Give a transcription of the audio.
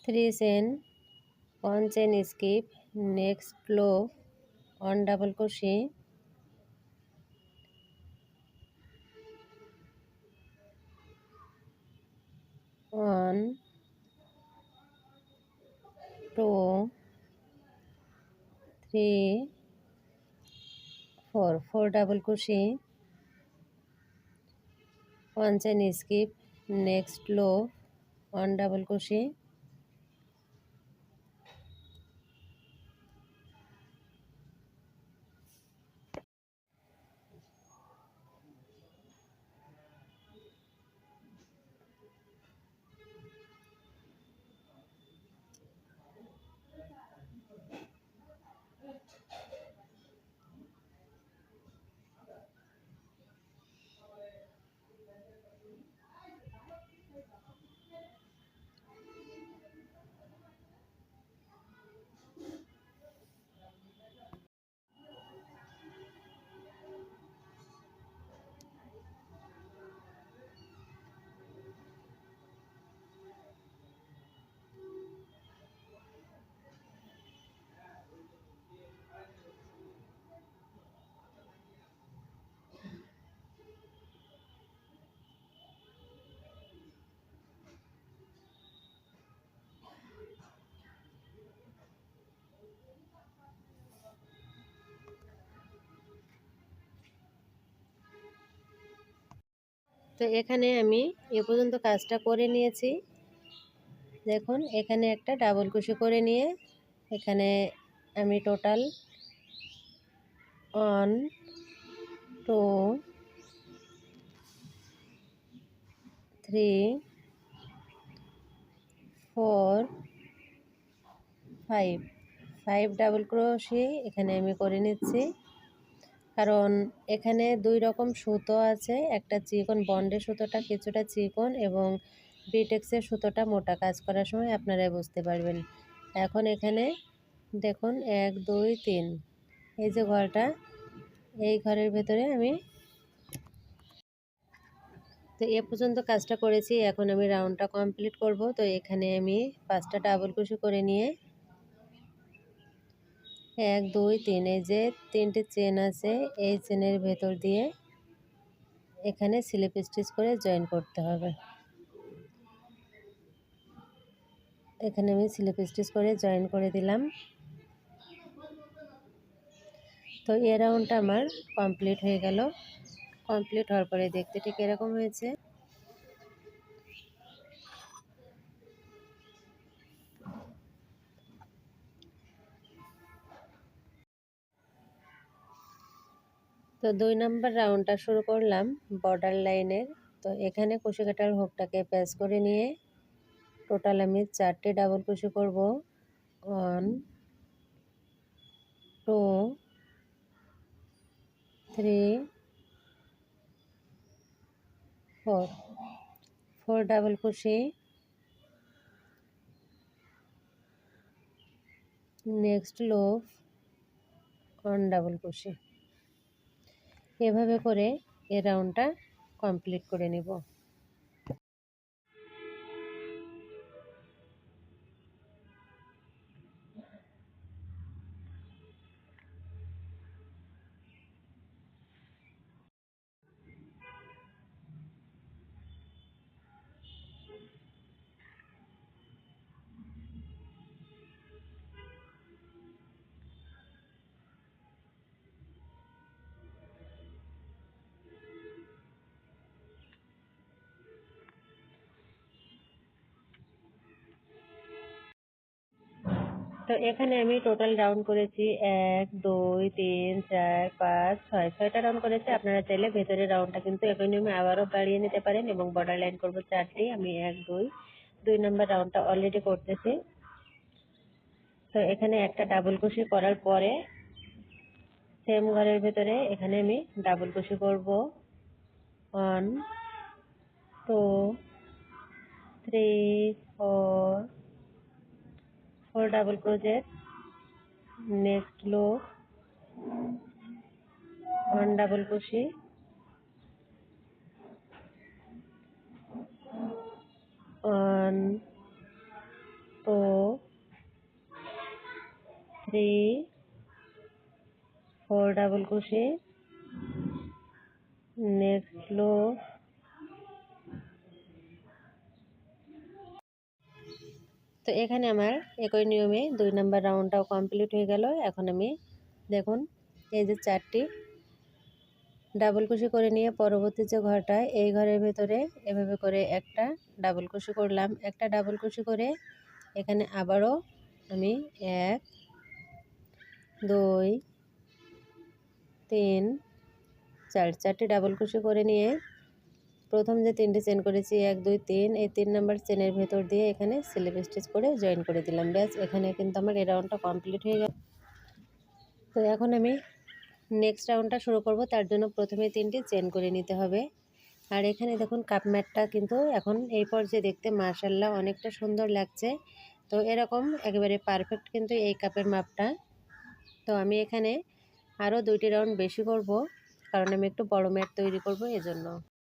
3 chain, 1 chain skip, next loop, 1 double crochet, 1 2 3 4 double crochet, 1 chain skip, next loop, 1 double crochet, তো এখানে আমি এ পর্যন্ত কাজটা করে নিয়েছি। দেখুন এখানে একটা ডাবল কুশি করে নিয়ে এখানে আমি টোটাল 1 2 3 4 5 ডাবল ক্রোশে এখানে আমি করে নিচ্ছি, কারণ এখানে দুই রকম সুতো আছে, একটা চিকন বন্ডের সুতোটা কিছুটা চিকন এবং বিটেক্সের সুতোটা মোটা, কাজ করার সময় আপনারাই বুঝতে পারবেন। এখন এখানে দেখুন 1 2 3 এই যে ঘরটা, এই ঘরের ভেতরে আমি তো এ পর্যন্ত কাজটা করেছি। এখন আমি রাউন্ডটা কমপ্লিট করব। তো এখানে আমি 5টা ডাবল ক্রোশে করে নিয়ে 1 2 3 এই যে 3টে চেন আছে, এই চেনের ভেতর দিয়ে এখানে স্লিপ স্টিচ করে জয়েন করতে হবে। এখানে আমি স্লিপ স্টিচ করে জয়েন করে দিলাম। তো এই রাউন্ডটা আমার কমপ্লিট হয়ে গেল। কমপ্লিট হওয়ার পরে দেখতে ঠিক এরকম হয়েছে। তো 2 নাম্বার রাউন্ডটা শুরু করলাম বর্ডার লাইনের। তো এখানে কুশি কাটার হুকটাকে প্রেস করে নিয়ে টোটাল আমি 4টে ডাবল কুশি করব। 1 2 3 4 ডাবল কুশি, নেক্সট লুপ, 1 ডাবল কুশি। এভাবে করে এই রাউন্ডটা কমপ্লিট করে নিব। তো এখানে আমি টোটাল রাউন্ড করেছি 1 2 3 4 5 6 6টা রাউন্ড করেছি। আপনারা চাইলে ভেতরের রাউন্ডটা কিন্তু একই নিয়মে আবারও বাড়িয়ে নিতে পারেন এবং বর্ডার লাইন করব 4টি। আমি 1 2 নাম্বার রাউন্ডটা অলরেডি করতেছি। তো এখানে একটা ডাবল কুশি করার পরে সেম ঘরের ভেতরে এখানে আমি ডাবল কুশি করব। 1 2 3 4 double crochet, next loop, 1 double কুশি, 1 2 4 ডাবল কুশি, নেক্সট লুপ, তো এখানে আমার একই নিয়মে 2 নাম্বার রাউন্ডটাও কমপ্লিট হয়ে গেল। এখন আমি দেখুন এই যে 4টি ডাবল কুশি করে নিয়ে পরবর্তী যে ঘরটা, এই ঘরের ভেতরে এভাবে করে একটা ডাবল কুশি করলাম। একটা ডাবল কুশি করে এখানে আবারও আমি 1 2 3 4 চারটি ডাবল কুশি করে নিয়ে প্রথম যে 3টি চেন করেছি 1 2 3, এই 3 নাম্বার চেনের ভেতর দিয়ে এখানে স্লিপ স্টিচ করে জয়েন করে দিলাম। ব্যাস, এখানে কিন্তু আমার এই রাউন্ডটা কমপ্লিট হয়ে গেল। তো এখন আমি নেক্সট রাউন্ডটা শুরু করব, তার জন্য প্রথমে 3টি চেন করে নিতে হবে। আর এখানে দেখুন কাপ ম্যাটটা কিন্তু এখন এই পর্যায়ে দেখতে মাশাআল্লাহ অনেকটা সুন্দর লাগছে। তো এরকম একেবারে পারফেক্ট কিন্তু এই কাপের মাপটা। তো আমি এখানে আরও 2টি রাউন্ড বেশি করব, কারণ আমি একটু বড় ম্যাট তৈরি করব এজন্য।